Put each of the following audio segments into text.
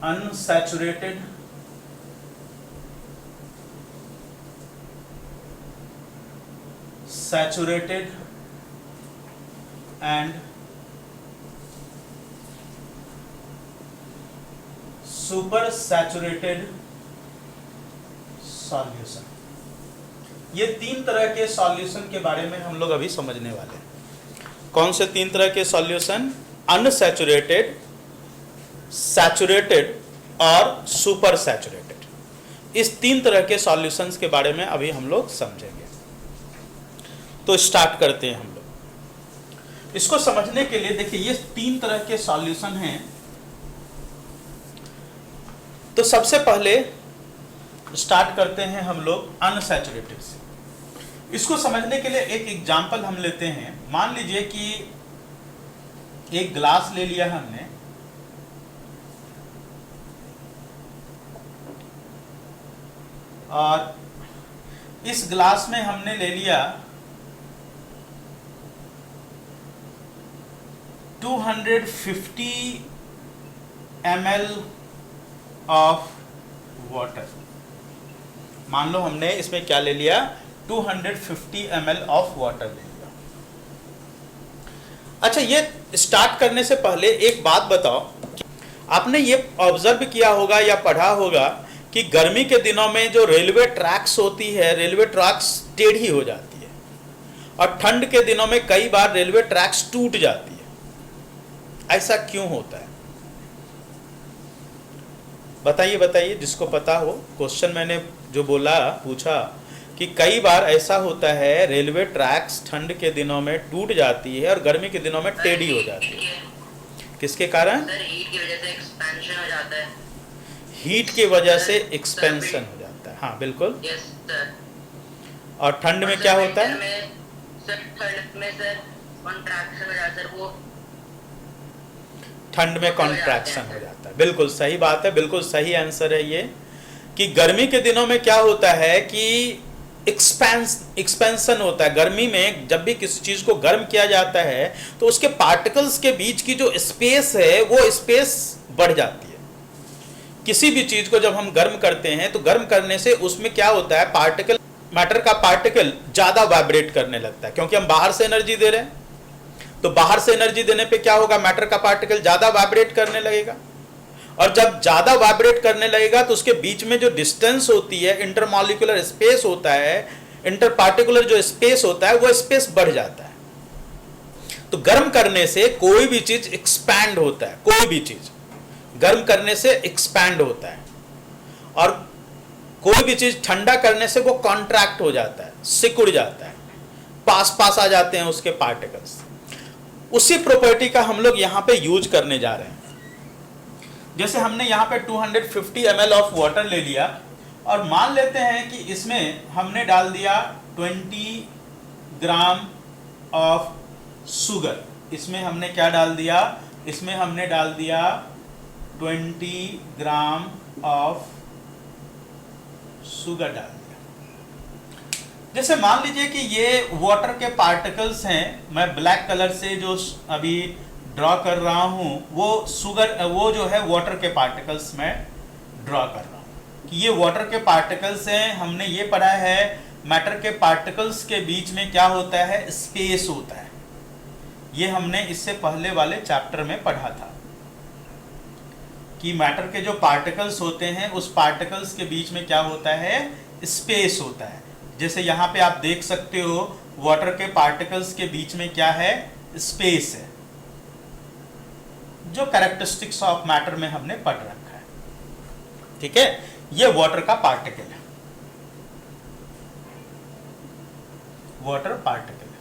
unsaturated saturated and super saturated solution. ये तीन तरह के सॉल्यूशन के बारे में हम लोग अभी समझने वाले हैं। कौन से तीन तरह के सॉल्यूशन? अनसैचुरेटेड, सैचुरेटेड और सुपर सैचुरेटेड। इस तीन तरह के सॉल्यूशंस के बारे में अभी हम लोग समझेंगे। तो स्टार्ट करते हैं हम लोग। इसको समझने के लिए देखिए, ये तीन तरह के सॉल्यूशन हैं। तो सबसे पहले स्टार्ट करते हैं हम लोग अनसैचुरेटेड से। इसको समझने के लिए एक एग्जांपल हम लेते हैं। मान लीजिए कि एक ग्लास ले लिया हमने, और इस ग्लास में हमने ले लिया 250 ml ऑफ वाटर। मान लो हमने इसमें क्या ले लिया? 250 ml ऑफ वाटर ले लिया। अच्छा, ये स्टार्ट करने से पहले एक बात बताओ, आपने ये ऑब्जर्व किया होगा या पढ़ा होगा कि गर्मी के दिनों में जो रेलवे ट्रैक्स होती है, रेलवे ट्रैक्स टेढ़ी हो जाती है, और ठंड के दिनों में कई बार रेलवे ट्रैक्स टूट जाती है। ऐसा क्यों होता है? बताइए बताइए, जिसको पता हो। क्वेश्चन मैंने जो बोला, पूछा कि कई बार ऐसा होता है रेलवे ट्रैक्स ठंड के दिनों में टूट जाती है और गर्मी के दिनों में टेढ़ी हो जाती है। किसके कारण? सर, हीट की वजह से एक्सपेंशन हो जाता है। हीट की वजह से एक्सपेंशन हो जाता है, हाँ बिल्कुल। Yes sir. और ठंड में क्या होता है? ठंड में सर कॉन्ट्रैक्शन हो जाता है। वो ठंड में कॉन्ट्रैक्शन हो जाता है, बिल्कुल सही बात है, बिल्कुल सही आंसर है ये। कि गर्मी के दिनों में क्या होता है कि एक्सपेंशन होता है। गर्मी में जब भी किसी चीज को गर्म किया जाता है तो उसके पार्टिकल्स के बीच की जो स्पेस है वो स्पेस बढ़ जाती है। किसी भी चीज को जब हम गर्म करते हैं तो गर्म करने से उसमें क्या होता है, पार्टिकल, मैटर का पार्टिकल ज्यादा वाइब्रेट करने लगता है, क्योंकि हम बाहर से एनर्जी दे रहे हैं। तो बाहर से एनर्जी देने पे क्या होगा? मैटर का पार्टिकल ज्यादा वाइब्रेट करने लगेगा, और जब ज्यादा वाइब्रेट करने लगेगा तो उसके बीच में जो डिस्टेंस होती है, इंटरमॉलिक्यूलर स्पेस होता है, इंटर पार्टिकुलर जो स्पेस होता है, वो स्पेस बढ़ जाता है। तो गर्म करने से कोई भी चीज एक्सपैंड होता है, कोई भी चीज गर्म करने से एक्सपैंड होता है, और कोई भी चीज ठंडा करने से वो कॉन्ट्रैक्ट हो जाता है, सिकुड़ जाता है, पास पास आ जाते हैं उसके पार्टिकल्स। उसी प्रॉपर्टी का हम लोग यहाँ पे यूज करने जा रहे हैं। जैसे हमने यहाँ पे 250 ml ऑफ वाटर ले लिया, और मान लेते हैं कि इसमें हमने डाल दिया 20 ग्राम ऑफ शुगर। इसमें हमने क्या डाल दिया? इसमें हमने डाल दिया 20 ग्राम ऑफ शुगर डाल दिया। जैसे मान लीजिए कि ये वाटर के पार्टिकल्स हैं, मैं ब्लैक कलर से जो अभी ड्रॉ कर रहा हूं वो शुगर, वो जो है वाटर के पार्टिकल्स में ड्रॉ कर रहा हूं कि ये वाटर के पार्टिकल्स हैं। हमने ये पढ़ा है मैटर के पार्टिकल्स के बीच में क्या होता है? स्पेस होता है। ये हमने इससे पहले वाले चैप्टर में पढ़ा था कि मैटर के जो पार्टिकल्स होते हैं उस पार्टिकल्स के बीच में क्या होता है? स्पेस होता है। जैसे यहाँ पे आप देख सकते हो वाटर के पार्टिकल्स के बीच में क्या है? स्पेस है, जो कैरेक्टरिस्टिक्स ऑफ मैटर में हमने पढ़ रखा है। ठीक है, ये वाटर का पार्टिकल है, वाटर पार्टिकल है।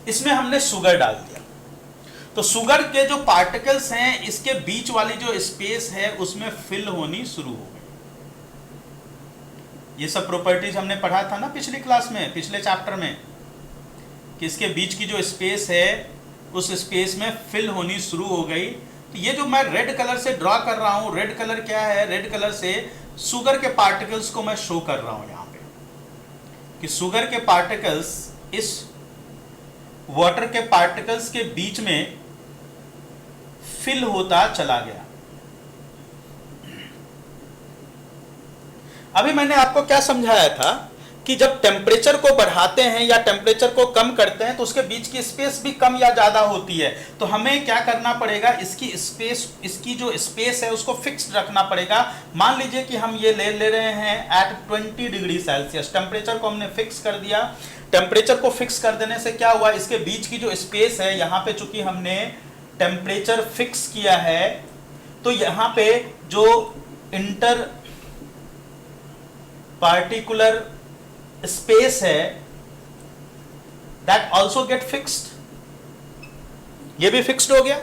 इसमें हमने शुगर डाल दिया, तो शुगर के जो पार्टिकल्स हैं इसके बीच वाली जो स्पेस है उसमें फिल होनी शुरू हो गई। ये सब प्रॉपर्टीज हमने पढ़ा था ना पिछली क्लास में, पिछले चैप्टर में, कि इसके बीच की जो स्पेस है उस स्पेस में फिल होनी शुरू हो गई। तो ये जो मैं रेड कलर से ड्रॉ कर रहा हूं, रेड कलर क्या है? रेड कलर से शुगर के पार्टिकल्स को मैं शो कर रहा हूं यहां पे, कि शुगर के पार्टिकल्स इस वाटर के पार्टिकल्स के बीच में फिल होता चला गया। अभी मैंने आपको क्या समझाया था कि जब टेम्परेचर को बढ़ाते हैं या टेम्परेचर को कम करते हैं तो उसके बीच की स्पेस भी कम या ज़्यादा होती है। तो हमें क्या करना पड़ेगा, इसकी स्पेस, इसकी जो स्पेस है उसको फिक्स्ड रखना पड़ेगा। मान लीजिए कि हम ये ले रहे हैं एट 20 डिग्री सेल्सियस, टेम्परेचर को हमने फिक्स कर दिया। टेम्परेचर को फिक्स कर देने से क्या हुआ, इसके बीच की जो स्पेस है, यहाँ पे चूंकि हमने टेम्परेचर फिक्स किया है तो यहाँ पे जो इंटर पार्टिकुलर स्पेस है दैट ऑल्सो गेट फिक्स्ड, ये भी फिक्स्ड हो गया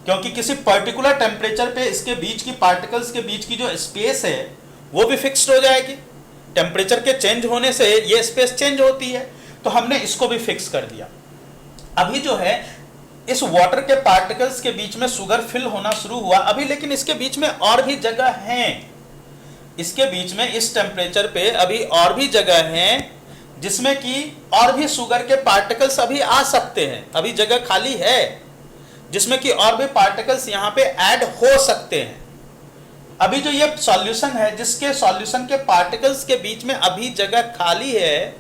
क्योंकि किसी पर्टिकुलर टेम्परेचर पे इसके बीच की पार्टिकल्स के बीच की जो स्पेस है वो भी फिक्स्ड हो जाएगी। टेम्परेचर के चेंज होने से ये स्पेस चेंज होती है, तो हमने इसको भी फिक्स कर दिया। अभी जो है इस वाटर के पार्टिकल्स के बीच में शुगर फिल होना शुरू हुआ अभी, लेकिन इसके बीच में और भी जगह है, इसके बीच में इस टेम्परेचर पे अभी और भी जगह है जिसमें कि और भी शुगर के पार्टिकल्स अभी आ सकते हैं। अभी जगह खाली है जिसमें कि और भी पार्टिकल्स यहाँ पे ऐड हो सकते हैं। अभी जो ये सॉल्यूशन है जिसके सॉल्यूशन के पार्टिकल्स के बीच में अभी जगह खाली है,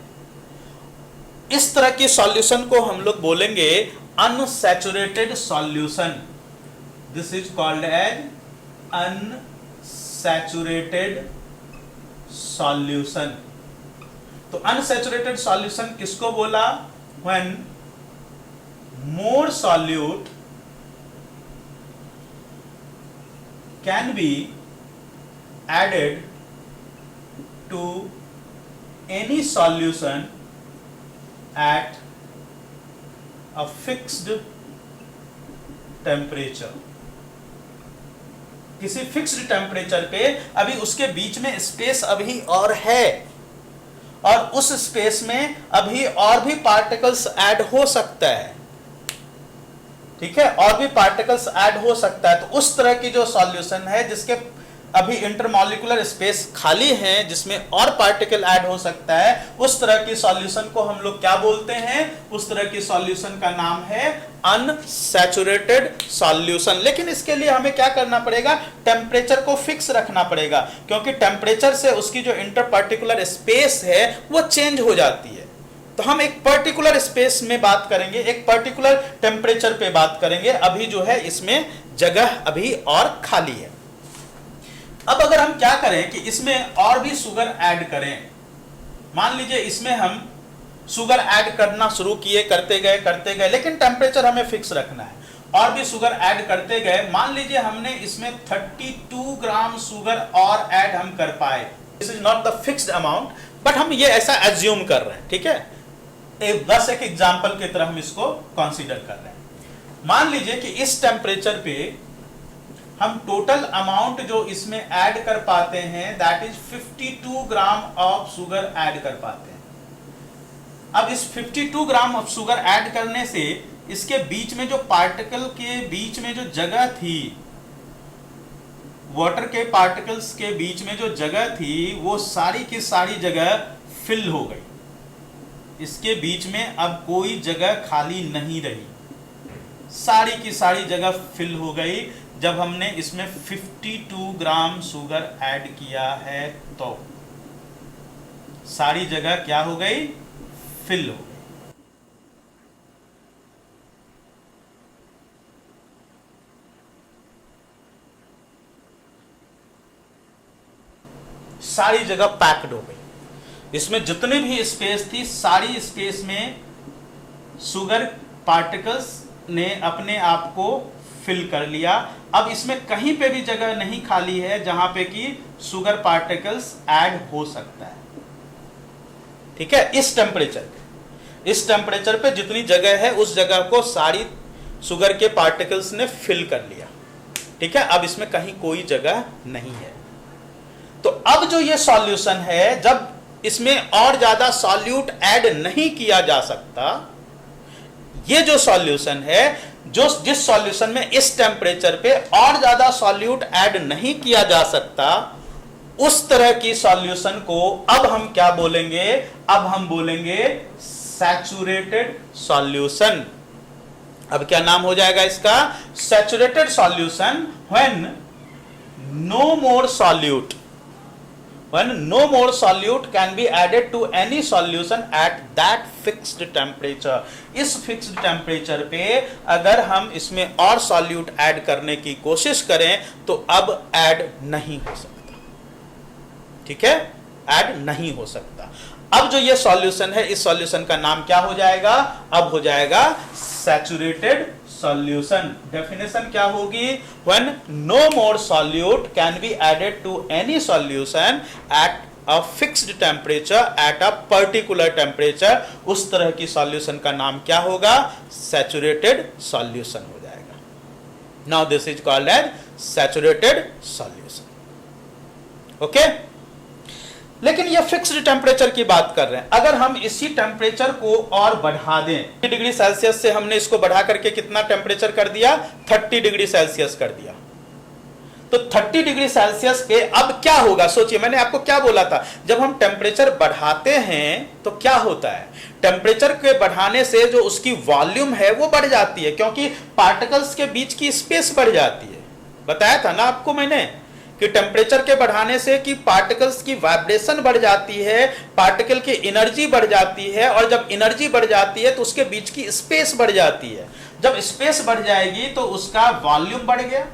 इस तरह की सॉल्यूशन को हम लोग बोलेंगे unsaturated solution. This is called as unsaturated solution. तो अनसैचुरेटेड सॉल्यूशन किसको बोला, when more solute can be added to any solution at a fixed temperature। किसी फिक्स्ड टेम्परेचर पे अभी उसके बीच में स्पेस अभी और है और उस स्पेस में अभी और भी पार्टिकल्स ऐड हो सकता है, ठीक है, और भी पार्टिकल्स ऐड हो सकता है। तो उस तरह की जो सॉल्यूशन है जिसके अभी इंटरमॉलिक्यूलर स्पेस खाली है जिसमें और पार्टिकल ऐड हो सकता है, उस तरह की सॉल्यूशन को हम लोग क्या बोलते हैं, उस तरह की सॉल्यूशन का नाम है अनसैचुरेटेड सॉल्यूशन। लेकिन इसके लिए हमें क्या करना पड़ेगा, टेम्परेचर को फिक्स रखना पड़ेगा क्योंकि टेम्परेचर से उसकी जो इंटर पार्टिकुलर स्पेस है वो चेंज हो जाती है। तो हम एक पर्टिकुलर स्पेस में बात करेंगे, एक पर्टिकुलर टेम्परेचर पे बात करेंगे। अभी जो है इसमें जगह अभी और खाली है। अब अगर हम क्या करें कि इसमें और भी शुगर ऐड करें, मान लीजिए इसमें हम शुगर ऐड करना शुरू किए, करते गए लेकिन टेम्परेचर हमें फिक्स रखना है, और भी शुगर ऐड करते गए। मान लीजिए हमने इसमें 32 ग्राम शुगर और ऐड हम कर पाए। This is not the fixed amount but हम ये ऐसा एज्यूम कर रहे हैं, ठीक है, बस एक एग्जांपल की तरह हम इसको कंसीडर कर रहे हैं। मान लीजिए कि इस टेम्परेचर पे हम टोटल अमाउंट जो इसमें ऐड कर पाते हैं that is 52 gram of sugar add कर पाते हैं। अब इस 52 ग्राम ऑफ शुगर ऐड करने से इसके बीच में जो पार्टिकल के बीच में जो जगह थी, वाटर के पार्टिकल्स के बीच में जो जगह थी वो सारी की सारी जगह फिल हो गई। इसके बीच में अब कोई जगह खाली नहीं रही, सारी की सारी जगह फिल हो गई जब हमने इसमें 52 ग्राम शुगर ऐड किया है। तो सारी जगह क्या हो गई, फिल हो गई। सारी जगह पैक्ड हो गई। इसमें जितनी भी स्पेस थी सारी स्पेस में शुगर पार्टिकल्स ने अपने आप को फिल कर लिया। अब इसमें कहीं पे भी जगह नहीं खाली है जहां पे कि शुगर पार्टिकल्स ऐड हो सकता है, ठीक है। इस टेम्परेचर पे जितनी जगह है उस जगह को सारी शुगर के पार्टिकल्स ने फिल कर लिया, ठीक है। अब इसमें कहीं कोई जगह नहीं है। तो अब जो ये सॉल्यूशन है, जब इसमें और ज्यादा सॉल्यूट ऐड नहीं किया जा सकता, ये जो सॉल्यूशन है, जिस सॉल्यूशन में इस टेम्परेचर पे और ज्यादा सॉल्यूट ऐड नहीं किया जा सकता, उस तरह की सॉल्यूशन को अब हम क्या बोलेंगे, अब हम बोलेंगे सैचुरेटेड सॉल्यूशन। अब क्या नाम हो जाएगा इसका, saturated solution when no more solute when no more solute can be added to any solution at that fixed temperature। इस fixed temperature पे अगर हम इसमें और solute ऐड करने की कोशिश करें तो अब ऐड नहीं हो सकता, ठीक है, ऐड नहीं हो सकता। अब जो ये सॉल्यूशन है, इस सॉल्यूशन का नाम क्या हो जाएगा? अब हो जाएगा सैचुरेटेड सॉल्यूशन। डेफिनेशन क्या होगी? When no more solute can be added to any solution at a fixed temperature at a particular temperature, उस तरह की सॉल्यूशन का नाम क्या होगा? सैचुरेटेड सॉल्यूशन हो जाएगा। Now this is called as saturated solution. Okay, लेकिन ये फिक्स्ड टेम्परेचर की बात कर रहे हैं। अगर हम इसी टेम्परेचर को और बढ़ा दें, डिग्री सेल्सियस से हमने इसको बढ़ा करके कितना टेम्परेचर कर दिया? 30 डिग्री सेल्सियस कर दिया। तो 30 डिग्री सेल्सियस पे अब क्या होगा? सोचिए, मैंने आपको क्या बोला था, जब हम टेम्परेचर बढ़ाते हैं तो क्या होता है? टेम्परेचर के बढ़ाने से जो उसकी वॉल्यूम है वो बढ़ जाती है, क्योंकि पार्टिकल्स के बीच की स्पेस बढ़ जाती है। बताया था ना आपको मैंने कि टेम्परेचर के बढ़ाने से कि पार्टिकल्स की वाइब्रेशन बढ़ जाती है, पार्टिकल की एनर्जी बढ़ जाती है, और जब एनर्जी बढ़ जाती है तो उसके बीच की स्पेस बढ़ जाती है। जब स्पेस बढ़ जाएगी तो उसका वॉल्यूम बढ़ गया।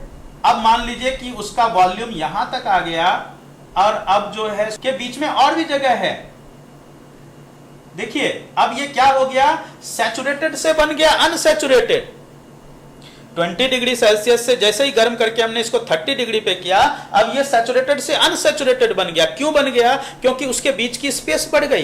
अब मान लीजिए कि उसका वॉल्यूम यहां तक आ गया और अब जो है इसके बीच में और भी जगह है। देखिए अब ये क्या हो गया? सैचुरेटेड से बन गया अनसैचुरेटेड। 20 डिग्री सेल्सियस से जैसे ही गर्म करके हमने इसको 30 डिग्री पे किया, अब ये सैचुरेटेड से अनसैचुरेटेड बन गया। क्यों बन गया? क्योंकि उसके बीच की स्पेस बढ़ गई।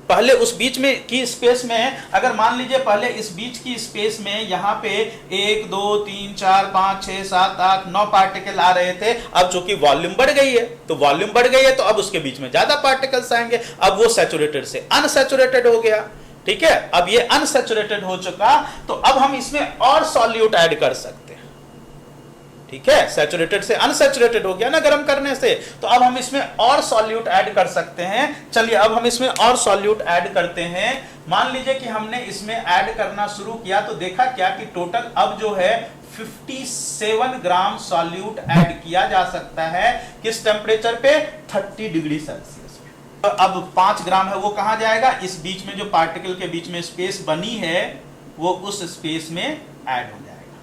पहले उस बीच में की स्पेस में, अगर मान लीजिए पहले इस बीच की स्पेस में यहां पे 1 2 3 4 5 6 7 8 9 पार्टिकल आ रहे थे। अब चूंकि वॉल्यूम बढ़ गई है, तो वॉल्यूम बढ़ गई है तो अब उसके बीच में ज्यादा पार्टिकल्स आएंगे। अब वो सैचुरेटेड से अनसैचुरेटेड हो गया। ठीक है, अब ये अनसैचुरेटेड हो चुका, तो अब हम इसमें और सॉल्यूट ऐड कर सकते हैं। ठीक है, सैचुरेटेड से अनसैचुरेटेड हो गया ना गर्म करने से, तो अब हम इसमें और सॉल्यूट ऐड कर सकते हैं। चलिए अब हम इसमें और सॉल्यूट ऐड करते हैं। मान लीजिए कि हमने इसमें ऐड करना शुरू किया तो देखा क्या कि टोटल अब जो है 57 ग्राम सॉल्यूट ऐड किया जा सकता है। किस टेम्परेचर पे? 30 डिग्री सेल्सियस। अब 5 ग्राम है वो कहां जाएगा? इस बीच में जो पार्टिकल के बीच में स्पेस बनी है वो उस स्पेस में ऐड हो जाएगा।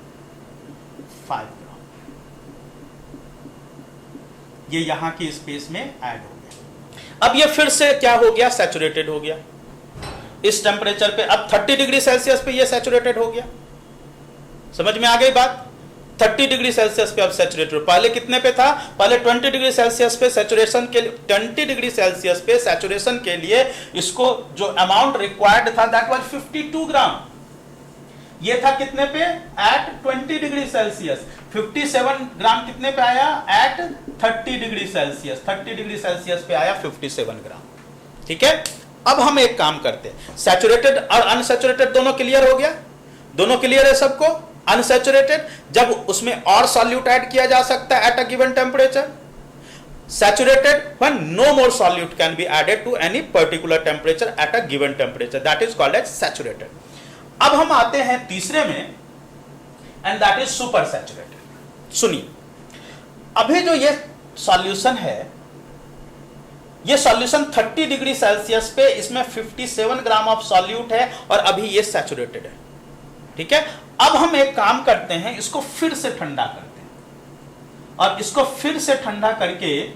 5 ग्राम ये यहां की स्पेस में ऐड हो गया। अब ये फिर से क्या हो गया? सैचुरेटेड हो गया। इस टेम्परेचर पे अब 30 डिग्री सेल्सियस पे ये सैचुरेटेड हो गया। समझ में आ गई बात? 30 डिग्री सेल्सियस पे अब सैचुरेटेड। पहले कितने पे था? पहले 20 डिग्री सेल्सियस पे सैचुरेशन के लिए, 20 डिग्री सेल्सियस पे सैचुरेशन के लिए इसको जो अमाउंट रिक्वायर्ड था दैट वाज 52 ग्राम। ये था कितने पे? Eight 20 degree Celsius. 57 ग्राम कितने पे आया? At 30 degree Celsius. 30 degree Celsius पे आया 57 ग्राम। ठीक है, अब हम एक काम करते हैं, सैचुरेटेड और अनसैचुरेटेड दोनों क्लियर हो गया? दोनों क्लियर है सबको? अनसैचुरेटेड जब उसमें और सॉल्यूट ऐड किया जा सकता है at a given temperature, saturated when no more solute can be added to any particular temperature at a given temperature, that is called as saturated. अब हम आते हैं तीसरे में, and that is super saturated. सुनिए, अभी जो ये सॉल्यूशन है, ये सॉल्यूशन 30 डिग्री सेल्सियस पे, इसमें 57 ग्राम ऑफ सॉल्यूट है और अभी ये सैचुरेटेड है। ठीक है, अब हम एक काम करते हैं, इसको फिर से ठंडा करते हैं और इसको फिर से ठंडा करके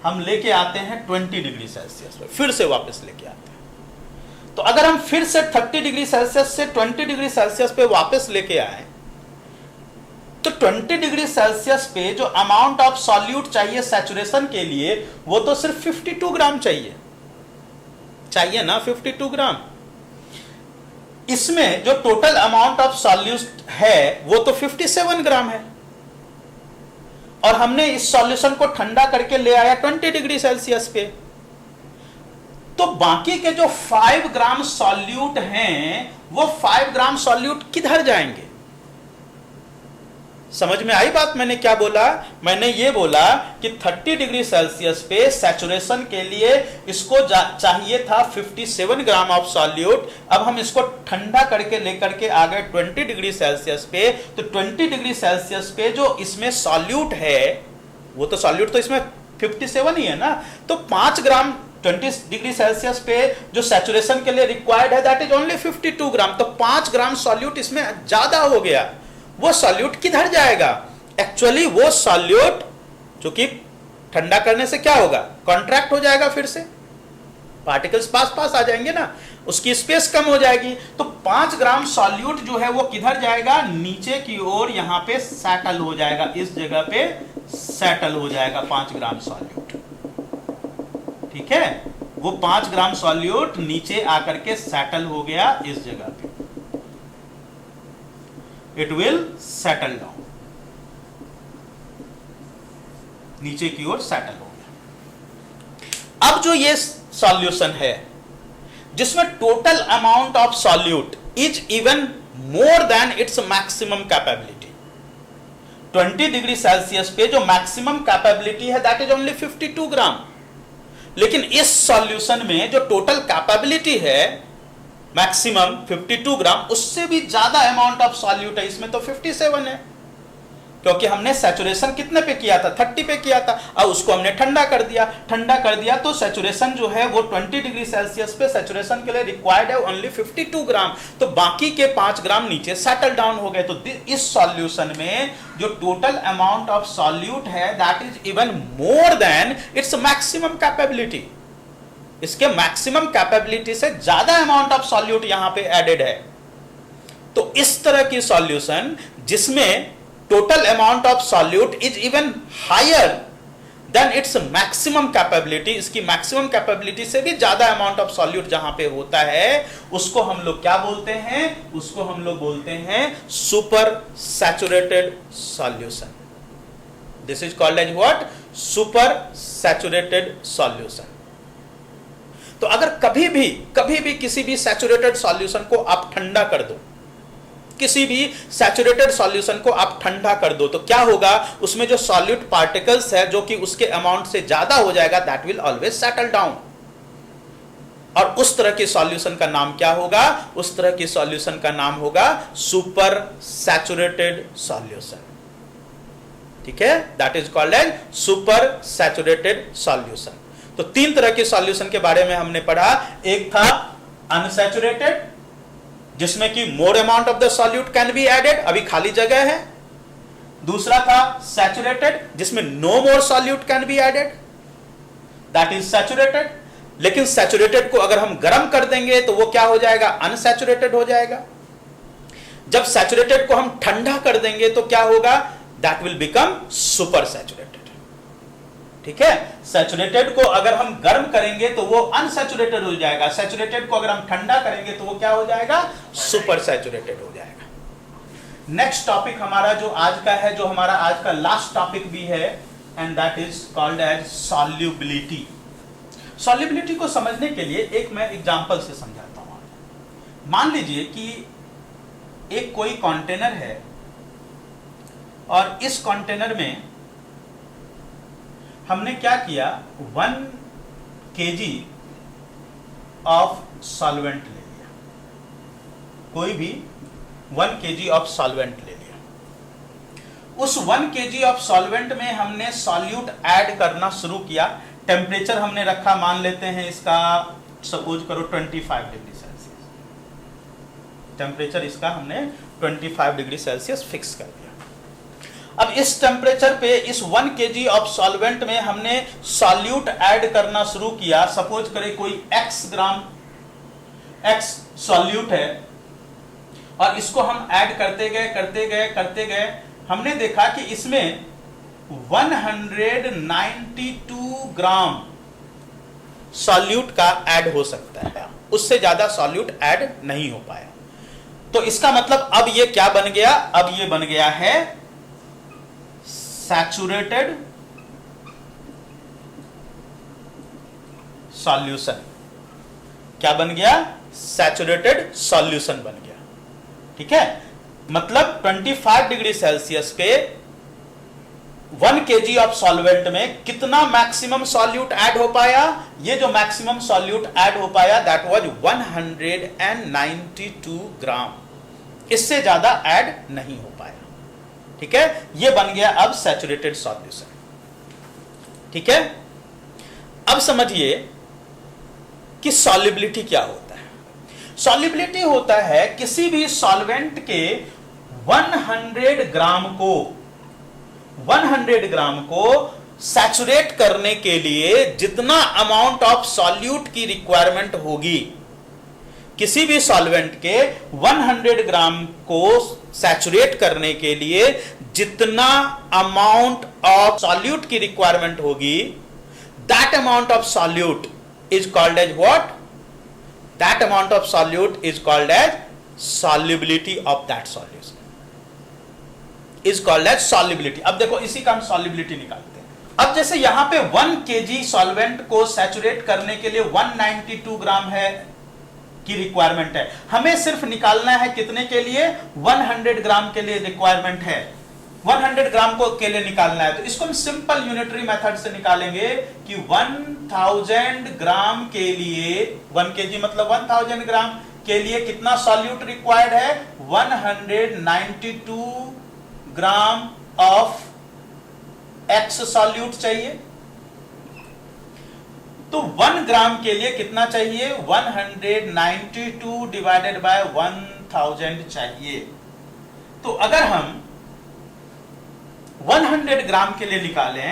हम लेके आते हैं 20 डिग्री सेल्सियस पे, फिर से वापस लेके आते हैं। तो अगर हम फिर से 30 डिग्री सेल्सियस से 20 डिग्री सेल्सियस पे वापस लेके आए तो 20 डिग्री सेल्सियस पे जो अमाउंट ऑफ सॉल्यूट चाहिए सैचुरेशन के लिए वो तो सिर्फ 52 ग्राम चाहिए ना, 52 ग्राम। इसमें जो टोटल अमाउंट ऑफ सॉल्यूट है वो तो 57 ग्राम है और हमने इस सॉल्यूशन को ठंडा करके ले आया 20 डिग्री सेल्सियस पे। तो बाकी के जो 5 ग्राम सॉल्यूट हैं वो 5 ग्राम सॉल्यूट किधर जाएंगे? समझ में आई बात? मैंने क्या बोला? मैंने ये बोला कि 30 डिग्री सेल्सियस पे सैचुरेशन के लिए इसको चाहिए था 57 ग्राम ऑफ सॉल्यूट। अब हम इसको ठंडा करके लेकर के आ गए 20 डिग्री सेल्सियस पे। तो 20 डिग्री सेल्सियस पे जो इसमें सॉल्यूट है वो तो सॉल्यूट तो इसमें 57 ही है ना। तो 5 ग्राम 20 डिग्री सेल्सियस पे जो सैचुरेशन के लिए रिक्वायर्ड है दैट इज ओनली 52 ग्राम। तो 5 ग्राम सॉल्यूट इसमें ज्यादा हो गया। वो सॉल्यूट किधर जाएगा? एक्चुअली वो सॉल्यूट जो कि ठंडा करने से क्या होगा, कॉन्ट्रैक्ट हो जाएगा, फिर से पार्टिकल्स पास पास आ जाएंगे ना, उसकी स्पेस कम हो जाएगी। तो 5 ग्राम सॉल्यूट जो है वो किधर जाएगा, नीचे की ओर यहां पे सेटल हो जाएगा, इस जगह पे सेटल हो जाएगा 5 ग्राम सॉल्यूट। ठीक है, वो 5 ग्राम सॉल्यूट नीचे आकर के सेटल हो गया इस जगह पे, इट विल सेटल डाउन, नीचे की ओर सेटल हो गया। अब जो ये सॉल्यूशन है जिसमें total amount of solute is even more than its maximum capability, 20 degree Celsius पे जो मैक्सिमम कैपेबिलिटी है दैट इज ओनली 52 ग्राम, लेकिन इस सॉल्यूशन में जो टोटल कैपेबिलिटी है मैक्सिमम 52 ग्राम, उससे भी ज्यादा अमाउंट ऑफ सॉल्यूट है इसमें, तो 57 है, क्योंकि हमने सैचुरेशन कितने पे किया था, 30 पे किया था। अब उसको हमने ठंडा कर दिया तो सैचुरेशन जो है वो 20 डिग्री सेल्सियस पे सैचुरेशन के लिए रिक्वायर्ड है ओनली 52 ग्राम, तो बाकी के 5 ग्राम नीचे सेटल डाउन हो गए। तो इस सॉल्यूशन में जो टोटल अमाउंट ऑफ सॉल्यूट है that is even more than its maximum capability, इसके मैक्सिमम कैपेबिलिटी से ज्यादा अमाउंट ऑफ सॉल्यूट यहां पे एडेड है। तो इस तरह की सॉल्यूशन जिसमें total amount of solute is even higher than its maximum capability, इसकी मैक्सिमम कैपेबिलिटी से भी ज्यादा अमाउंट ऑफ सॉल्यूट जहां पे होता है, उसको हम लोग क्या बोलते हैं, उसको हम लोग बोलते हैं super saturated solution. This is called as what, super saturated solution. तो अगर कभी भी किसी भी सैचुरेटेड सॉल्यूशन को आप ठंडा कर दो, किसी भी सैचुरेटेड सॉल्यूशन को आप ठंडा कर दो, तो क्या होगा, उसमें जो सॉल्यूट पार्टिकल्स है जो कि उसके अमाउंट से ज्यादा हो जाएगा, that will always settle down. और उस तरह के सॉल्यूशन का नाम क्या होगा, उस तरह की सॉल्यूशन का नाम होगा सुपर सैचुरेटेड सॉल्यूशन। ठीक है, that is called as super saturated solution. तो 3 तरह के सॉल्यूशन के बारे में हमने पढ़ा। एक था अनसैचुरेटेड, जिसमें कि more amount of the solute can be added, अभी खाली जगह है। दूसरा था सैचुरेटेड, जिसमें no more solute can be added, that is saturated. लेकिन सैचुरेटेड को अगर हम गर्म कर देंगे तो वो क्या हो जाएगा, अनसैचुरेटेड हो जाएगा। जब सैचुरेटेड को हम ठंडा कर देंगे तो क्या होगा, that will become super saturated. ठीक है, सैचुरेटेड को अगर हम गर्म करेंगे तो वो अनसैचुरेटेड हो जाएगा, सैचुरेटेड को अगर हम ठंडा करेंगे तो वो क्या हो जाएगा, सुपर सैचुरेटेड हो जाएगा। नेक्स्ट टॉपिक हमारा जो आज का है, जो हमारा आज का लास्ट टॉपिक भी है, and that is called as solubility. Solubility को समझने के लिए एक मैं एग्जांपल से समझाता हूं। मान लीजिए कि एक कोई कंटेनर है और इस कंटेनर में हमने क्या किया, 1 kg ऑफ सॉल्वेंट ले लिया, कोई भी 1 kg ऑफ सॉल्वेंट ले लिया। उस 1 kg ऑफ सॉल्वेंट में हमने सॉल्यूट ऐड करना शुरू किया। टेम्परेचर हमने रखा, मान लेते हैं इसका, सपोज करो 25 डिग्री सेल्सियस, टेम्परेचर इसका हमने 25 डिग्री सेल्सियस फिक्स कर दिया। अब इस टेम्परेचर पे इस 1 kg ऑफ सॉल्वेंट में हमने सॉल्यूट ऐड करना शुरू किया। सपोज करें कोई x ग्राम x सॉल्यूट है और इसको हम ऐड करते गए, हमने देखा कि इसमें 192 ग्राम सॉल्यूट का ऐड हो सकता है, उससे ज्यादा सॉल्यूट ऐड नहीं हो पाया। तो इसका मतलब अब ये क्या बन गया, अब ये बन गया है सैचुरेटेड सॉल्यूशन। क्या बन गया, सैचुरेटेड सॉल्यूशन बन गया। ठीक है, मतलब 25 डिग्री सेल्सियस पे 1 kg ऑफ सॉल्वेंट में कितना मैक्सिमम सॉल्यूट ऐड हो पाया, ये जो मैक्सिमम सॉल्यूट ऐड हो पाया दैट वाज 192 ग्राम, इससे ज्यादा ऐड नहीं हो पाया। ठीक है, ये बन गया अब सैचुरेटेड सॉल्यूशन। ठीक है। अब समझिए कि सॉल्युबिलिटी क्या होता है। सॉल्युबिलिटी होता है किसी भी सॉल्वेंट के 100 ग्राम को सैचुरेट करने के लिए जितना अमाउंट ऑफ सॉल्यूट की रिक्वायरमेंट होगी, किसी भी सॉल्वेंट के 100 ग्राम को सैचुरेट करने के लिए जितना अमाउंट ऑफ सॉल्यूट की रिक्वायरमेंट होगी, that amount of solute is called as what? That amount of solute is called as solubility of that solution, is called as solubility. अब देखो इसी का हम सॉल्युबिलिटी निकालते हैं। अब जैसे यहां पे 1 kg सॉल्वेंट को सैचुरेट करने के लिए 192 ग्राम है की रिक्वायरमेंट है, हमें सिर्फ निकालना है कितने के लिए? 100 ग्राम के लिए रिक्वायरमेंट है, 100 ग्राम को के लिए निकालना है। तो इसको हम सिंपल यूनिटरी मेथड से निकालेंगे कि 1000 ग्राम के लिए 1 kg मतलब 1000 ग्राम के लिए कितना सॉल्यूट रिक्वायर्ड है? 192 ग्राम ऑफ एक्स सॉल्यूट चाहिए। तो 1 ग्राम के लिए कितना चाहिए? 192 डिवाइडेड बाय 1000 चाहिए। तो अगर हम 100 ग्राम के लिए निकालें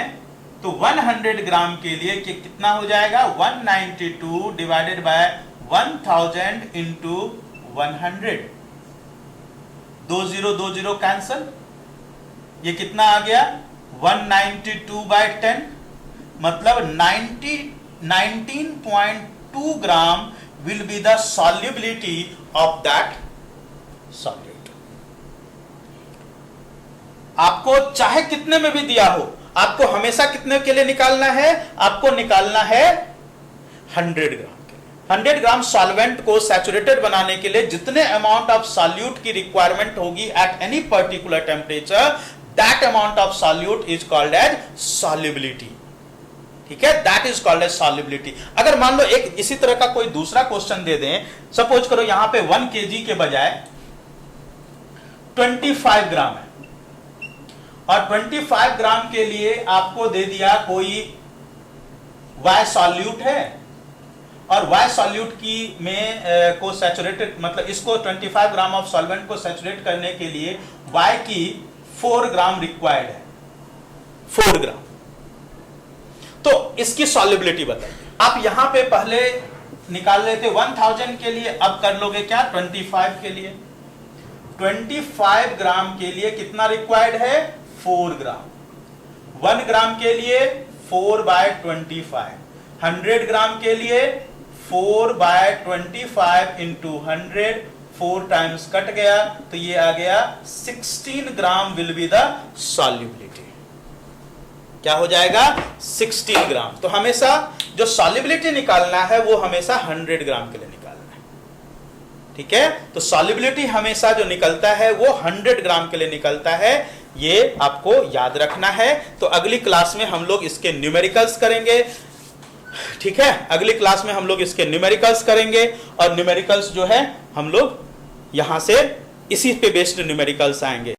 तो 100 ग्राम के लिए कितना हो जाएगा? 192 डिवाइडेड बाय 1000 इंटू 100। 20 कैंसल, ये कितना आ गया? 192 बाय 10 मतलब 19.2 ग्राम will be the solubility of that solute। आपको चाहे कितने में भी दिया हो, आपको हमेशा कितने के लिए निकालना है? आपको निकालना है 100 ग्राम के लिए। 100 ग्राम सॉल्वेंट को सैचुरेटेड बनाने के लिए जितने अमाउंट ऑफ सॉल्यूट की रिक्वायरमेंट होगी at any particular temperature, that amount of solute is called as solubility. ठीक है, that is called as solubility. अगर मान लो एक इसी तरह का कोई दूसरा क्वेश्चन दे दें, सपोज करो यहां पे 1 kg के बजाय 25 ग्राम है और 25 ग्राम के लिए आपको दे दिया कोई Y सॉल्यूट है और Y सॉल्यूट की में को सैचुरेटेड मतलब इसको 25 ग्राम ऑफ सॉल्वेंट को सैचुरेट करने के लिए Y की 4 ग्राम रिक्वायर्ड है, 4 ग्राम। तो इसकी सॉल्युबिलिटी बताइए। आप यहां पे पहले निकाल लेते 1000 के लिए, अब कर लोगे क्या? 25 के लिए। 25 ग्राम के लिए कितना रिक्वायर्ड है? 4 ग्राम। 1 ग्राम के लिए 4 बाय 25, 100 ग्राम के लिए 4 बाय 25 इंटू 100, 4 टाइम्स कट गया तो ये आ गया 16 ग्राम विल बी द सॉल्युबिलिटी। क्या हो जाएगा? 16 ग्राम। तो हमेशा जो सॉल्युबिलिटी निकालना है वो हमेशा 100 ग्राम के लिए निकालना है। ठीक है, तो सॉल्युबिलिटी हमेशा जो निकलता है वो 100 ग्राम के लिए निकलता है, ये आपको याद रखना है। तो अगली क्लास में हम लोग इसके न्यूमेरिकल्स करेंगे। ठीक है, अगली क्लास में हम लोग इसके न्यूमेरिकल्स करेंगे और न्यूमेरिकल्स जो है हम लोग यहां से इसी पे बेस्ड न्यूमेरिकल्स आएंगे।